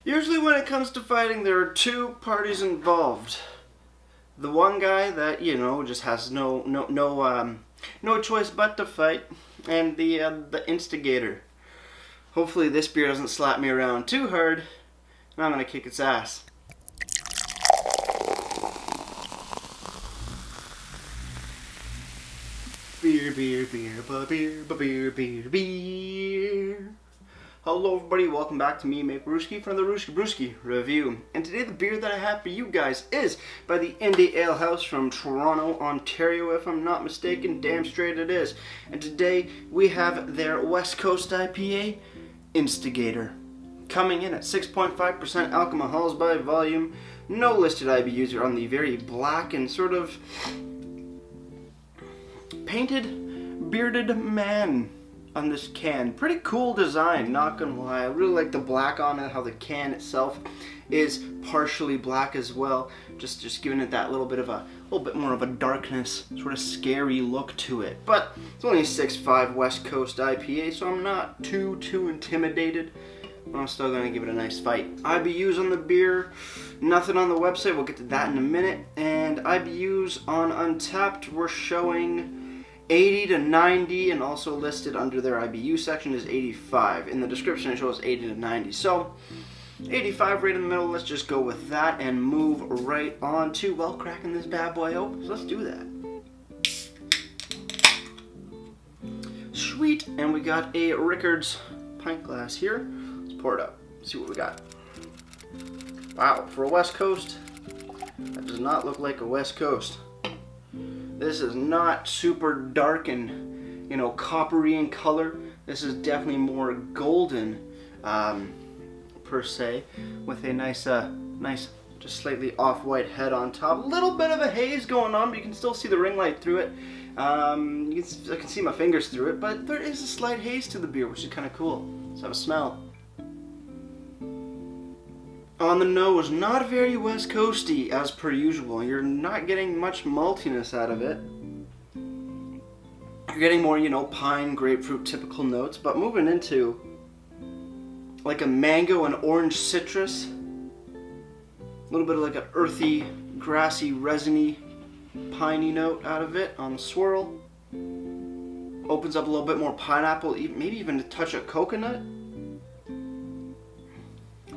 Usually when it comes to fighting, there are two parties involved. The one guy that, just has no choice but to fight, and the instigator. Hopefully this beer doesn't slap me around too hard, and I'm gonna kick its ass. Beer, beer, beer, beer, beer, beer, beer. Hello everybody, welcome back to me, Brewski from the Brewski Review. And today the beer that I have for you guys is by the Inde Ale House from Toronto, Ontario, if I'm not mistaken. Damn straight it is. And today we have their West Coast IPA, Instigator. Coming in at 6.5% alcohols by volume. No listed IBUs are on the very black and sort of painted, bearded man on this can. Pretty cool design, not gonna lie. I really like the black on it, how the can itself is partially black as well. Just giving it that little bit more of a darkness, sort of scary look to it. But it's only a 6.5 West Coast IPA, so I'm not too intimidated. But I'm still gonna give it a nice fight. IBUs on the beer, nothing on the website. We'll get to that in a minute. And IBUs on Untappd, we're showing 80 to 90, and also listed under their IBU section is 85. In the description it shows 80 to 90. So 85 right in the middle. Let's just go with that and move right on to, well, cracking this bad boy open. So let's do that. Sweet, and we got a Rickards pint glass here. Let's pour it up, see what we got. Wow, for a West Coast, that does not look like a West Coast. This is not super dark and, coppery in color. This is definitely more golden, per se, with a nice, just slightly off-white head on top. A little bit of a haze going on, but you can still see the ring light through it. I can see my fingers through it, but there is a slight haze to the beer, which is kind of cool. Let's have a smell. On the nose, not very West Coasty as per usual. You're not getting much maltiness out of it. You're getting more, pine, grapefruit, typical notes, but moving into like a mango and orange citrus. A little bit of like an earthy, grassy, resiny, piney note out of it on the swirl. Opens up a little bit more pineapple, maybe even a touch of coconut.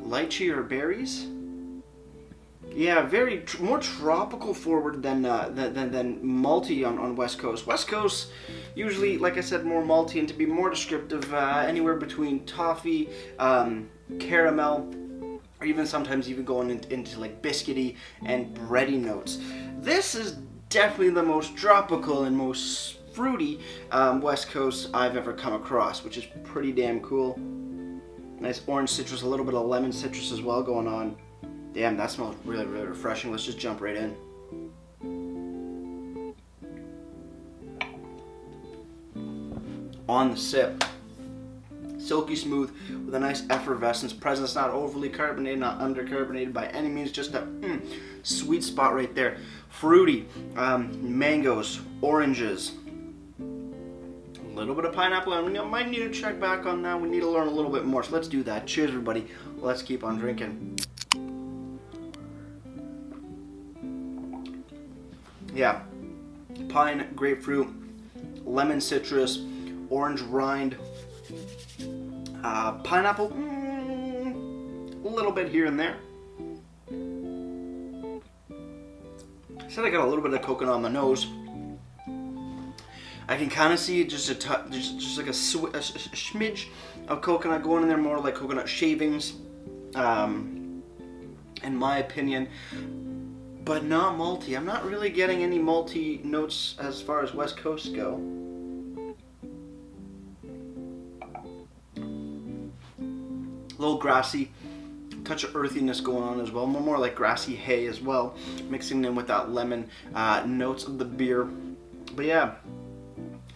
Lychee or berries. Yeah, very more tropical forward than malty on West Coast. West Coast usually, like I said, more malty, and to be more descriptive, anywhere between toffee, caramel, or even sometimes even going into like biscuity and bready notes. This is definitely the most tropical and most fruity West Coast I've ever come across, which is pretty damn cool. Nice orange citrus, a little bit of lemon citrus as well going on. Damn, that smells really, really refreshing. Let's just jump right in. On the sip. Silky smooth with a nice effervescence present. It's not overly carbonated, not undercarbonated by any means. Just a sweet spot right there. Fruity, mangoes, oranges. A little bit of pineapple, and we might need to check back on that. We need to learn a little bit more, so let's do that. Cheers, everybody. Let's keep on drinking. Yeah, pine, grapefruit, lemon citrus, orange rind, pineapple, a little bit here and there. I said I got a little bit of coconut on the nose. I can kind of see just like a smidge of coconut going in there, more like coconut shavings, in my opinion, but not malty. I'm not really getting any malty notes as far as West Coast go. A little grassy, touch of earthiness going on as well, more like grassy hay as well, mixing in with that lemon notes of the beer. But yeah.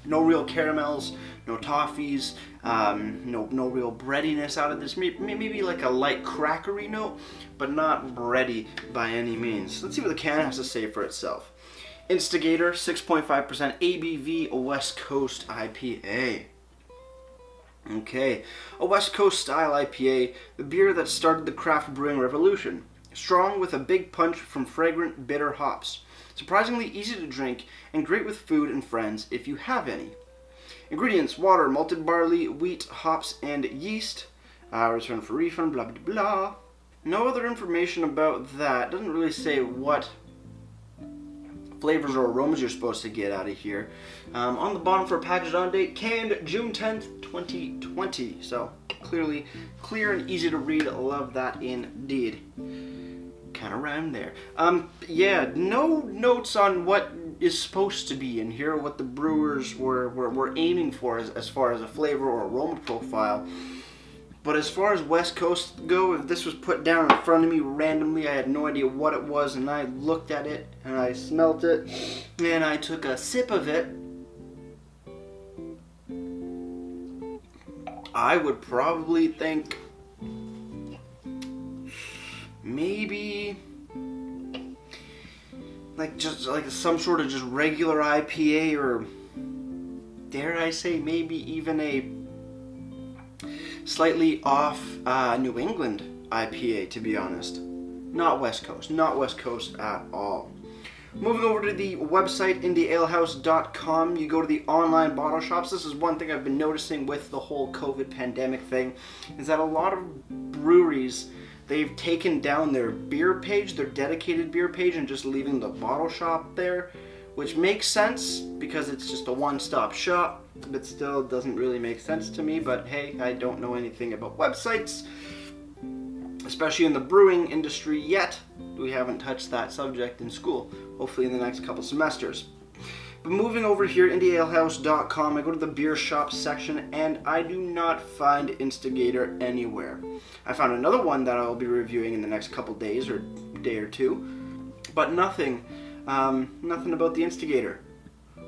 No real caramels, no toffees, no real breadiness out of this. Maybe like a light crackery note, but not bready by any means. Let's see what the can has to say for itself. Instigator, 6.5% ABV West Coast IPA. Okay, a West Coast style IPA, the beer that started the craft brewing revolution. Strong with a big punch from fragrant, bitter hops. Surprisingly easy to drink and great with food and friends if you have any. Ingredients: water, malted barley, wheat, hops, and yeast. Return for refund, blah blah blah. No other information about that. Doesn't really say what flavors or aromas you're supposed to get out of here. On the bottom for a package on date, canned June 10th, 2020. So clearly clear and easy to read. Love that indeed. Kind of rhymed there. Yeah, no notes on what is supposed to be in here, what the brewers were aiming for as far as a flavor or aroma profile. But as far as West Coast go, if this was put down in front of me randomly, I had no idea what it was, and I looked at it, and I smelt it, and I took a sip of it, I would probably think maybe just like some sort of just regular IPA, or dare I say maybe even a slightly off New England IPA, to be honest. Not West Coast at all. Moving over to the website, IndeAlehouse.com, you go to the online bottle shops. This is one thing I've been noticing with the whole COVID pandemic thing, is that a lot of breweries, they've taken down their beer page, their dedicated beer page, and just leaving the bottle shop there, which makes sense because it's just a one-stop shop, but still doesn't really make sense to me. But hey, I don't know anything about websites, especially in the brewing industry yet. We haven't touched that subject in school, hopefully in the next couple semesters. But moving over here, IndeAlehouse.com, I go to the beer shop section, and I do not find Instigator anywhere. I found another one that I will be reviewing in the next couple days, or day or two, but nothing about the Instigator.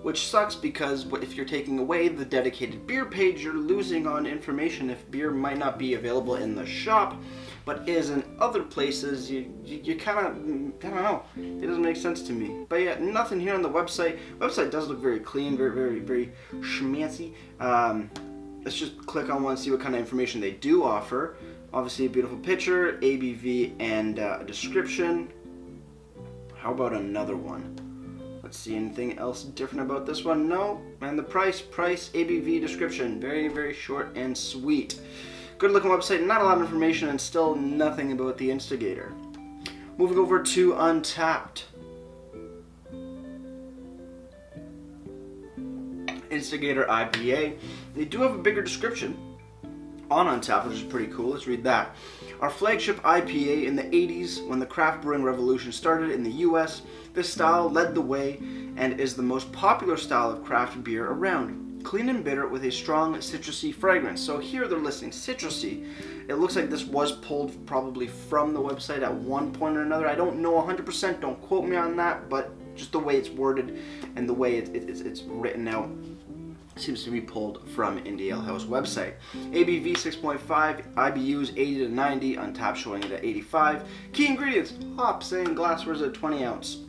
Which sucks, because if you're taking away the dedicated beer page, you're losing on information. If beer might not be available in the shop, but is in other places, you kind of, I don't know, it doesn't make sense to me. But yeah, nothing here on the website. Website does look very clean, very schmancy. Let's just click on one, see what kind of information they do offer. Obviously a beautiful picture, ABV, and a description. How about another one? Let's see, anything else different about this one? No. And the price, ABV, description. Very short and sweet. Good looking website, not a lot of information, and still nothing about the Instigator. Moving over to Untapped. Instigator IPA. They do have a bigger description on Untapped, which is pretty cool. Let's read that. Our flagship IPA in the 80s, when the craft brewing revolution started in the US, this style led the way and is the most popular style of craft beer around. Clean and bitter with a strong citrusy fragrance. So here they're listing citrusy. It looks like this was pulled probably from the website at one point or another. I don't know 100%, don't quote me on that, but just the way it's worded and the way it's written out seems to be pulled from Indie Ale House website. ABV 6.5, IBUs 80 to 90, Untapped showing it at 85. Key ingredients: hops and glasswares at 20 ounce.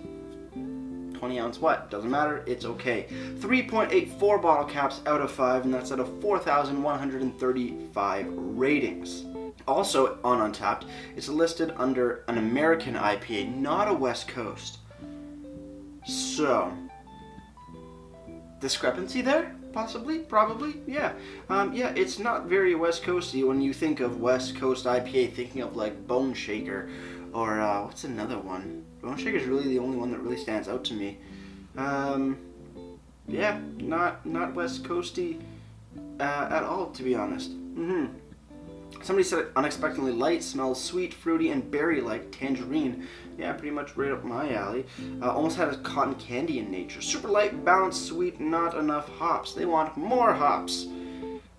20 ounce what? Doesn't matter, it's okay. 3.84 bottle caps out of 5, and that's out of 4,135 ratings. Also on Untapped, it's listed under an American IPA, not a West Coast. So, discrepancy there? Possibly? Probably? Yeah. Yeah, it's not very West Coasty. When you think of West Coast IPA, thinking of like Bone Shaker, or what's another one? Bone Shaker is really the only one that really stands out to me. Yeah, not West Coasty at all, to be honest. Somebody said it unexpectedly light, smells sweet, fruity, and berry-like tangerine. Yeah, pretty much right up my alley. Almost had a cotton candy in nature. Super light, balanced, sweet, not enough hops. They want more hops.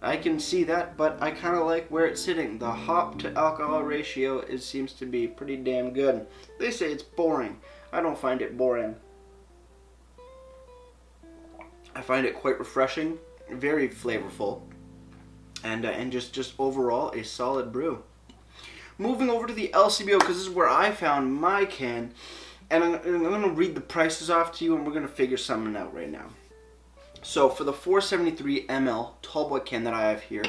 I can see that, but I kind of like where it's sitting. The hop to alcohol ratio seems to be pretty damn good. They say it's boring. I don't find it boring. I find it quite refreshing, very flavorful, and just overall a solid brew. Moving over to the LCBO, because this is where I found my can, and I'm going to read the prices off to you, and we're going to figure something out right now. So for the 473 ml tallboy can that I have here,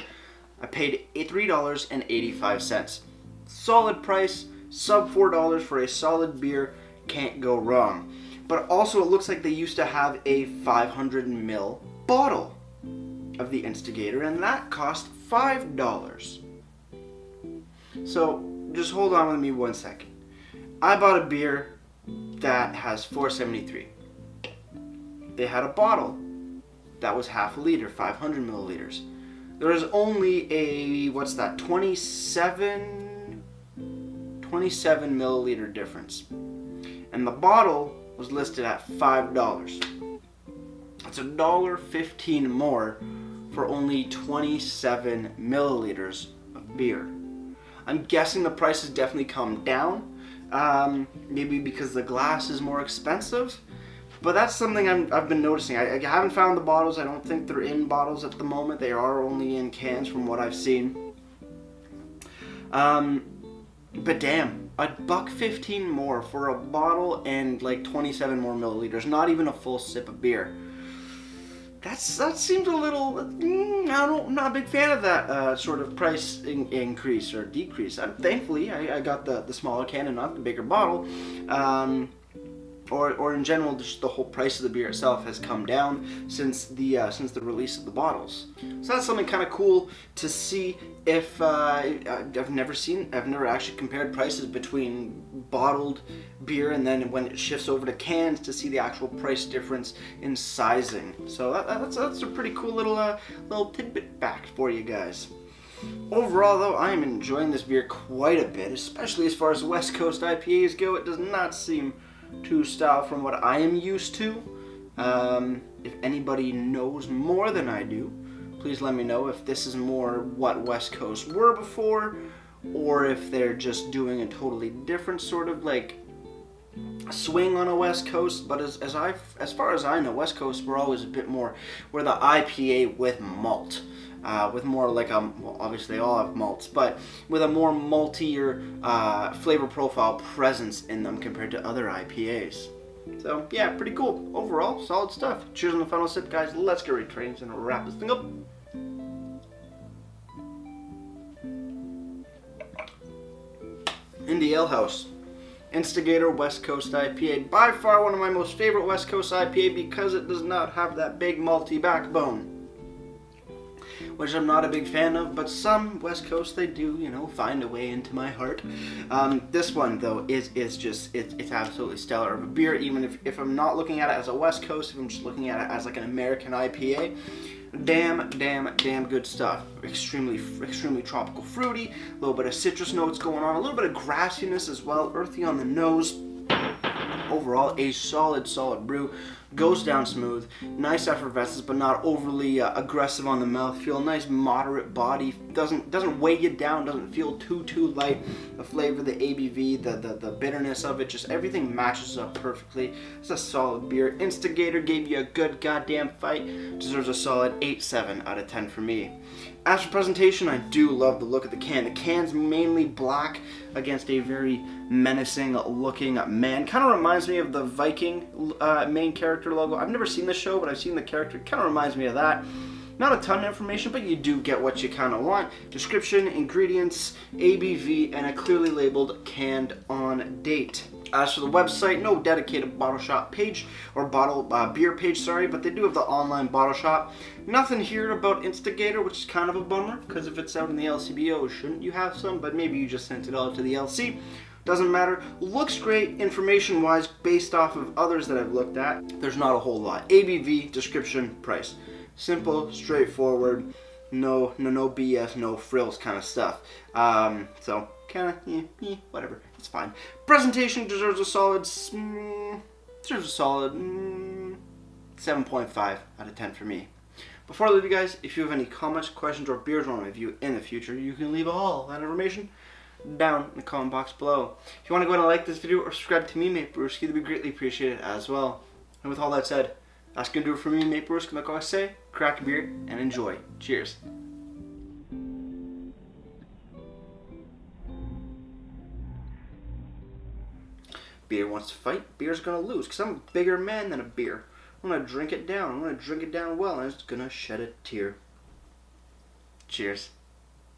I paid $3.85. Solid price, sub $4 for a solid beer, can't go wrong. But also it looks like they used to have a 500 ml bottle of the Instigator, and that cost $5. So just hold on with me one second. I bought a beer that has 473. They had a bottle that was half a liter, 500 milliliters. There was only a, 27 milliliter difference. And the bottle was listed at $5. That's $1.15 more for only 27 milliliters of beer. I'm guessing the price has definitely come down, maybe because the glass is more expensive. But that's something I've been noticing. I haven't found the bottles. I don't think they're in bottles at the moment. They are only in cans from what I've seen. But damn, $1.15 more for a bottle and like 27 more milliliters. Not even a full sip of beer. That seems a little. I'm not a big fan of that sort of price increase or decrease. Thankfully, I got the smaller can and not the bigger bottle. Or in general, just the whole price of the beer itself has come down since the release of the bottles. So that's something kind of cool to see. If I've never actually compared prices between bottled beer and then when it shifts over to cans to see the actual price difference in sizing. So that's a pretty cool little tidbit back for you guys. Overall, though, I am enjoying this beer quite a bit, especially as far as West Coast IPAs go. It does not seem too style from what I am used to. If anybody knows more than I do, please let me know if this is more what West Coast were before, or if they're just doing a totally different sort of like swing on a West Coast. But as far as I know, West Coast were always a bit more, we're the IPA with malt. With more like well, obviously they all have malts, but with a more maltier flavor profile presence in them compared to other IPAs. So yeah, pretty cool. Overall, solid stuff. Cheers on the final sip, guys. Let's get ready trains and wrap this thing up. Inde Ale House. Instigator West Coast IPA. By far one of my most favorite West Coast IPA because it does not have that big malty backbone, which I'm not a big fan of, but some West Coast they do, find a way into my heart. This one though is just it's absolutely stellar of a beer. Even if I'm not looking at it as a West Coast, if I'm just looking at it as like an American IPA, damn good stuff. Extremely tropical, fruity, a little bit of citrus notes going on, a little bit of grassiness as well, earthy on the nose. Overall, a solid brew. Goes down smooth, nice effervescence, but not overly aggressive on the mouthfeel. Nice moderate body, doesn't weigh you down, doesn't feel too light. The flavor, the ABV, the bitterness of it, just everything matches up perfectly. It's a solid beer. Instigator gave you a good goddamn fight. Deserves a solid 8/7 out of 10 for me. As for presentation, I do love the look of the can. The can's mainly black against a very menacing looking man. Kind of reminds me of the Viking main character logo. I've never seen the show, but I've seen the character. Kind of reminds me of that. Not a ton of information, but you do get what you kind of want. Description, ingredients, ABV, and a clearly labeled canned on date. As for the website, no dedicated bottle shop page or beer page, but they do have the online bottle shop. Nothing here about Instigator, which is kind of a bummer, because if it's out in the LCBO, shouldn't you have some? But maybe you just sent it all to the LC. Doesn't matter. Looks great information-wise based off of others that I've looked at. There's not a whole lot. ABV, description, price. Simple, straightforward, no BS, no frills kind of stuff. So kind of whatever. It's fine. Presentation deserves a solid 7.5 out of 10 for me. Before I leave you guys, if you have any comments, questions, or beers I want to review in the future, you can leave all that information down in the comment box below. If you want to go ahead and like this video or subscribe to me, Mate Brewski, that'd be greatly appreciated as well. And with all that said, that's going to do it for me, Mate Brewski. Like I say, crack a beer and enjoy. Cheers. Beer wants to fight, beer's gonna lose, because I'm a bigger man than a beer. I'm gonna drink it down, well, and it's gonna shed a tear. Cheers.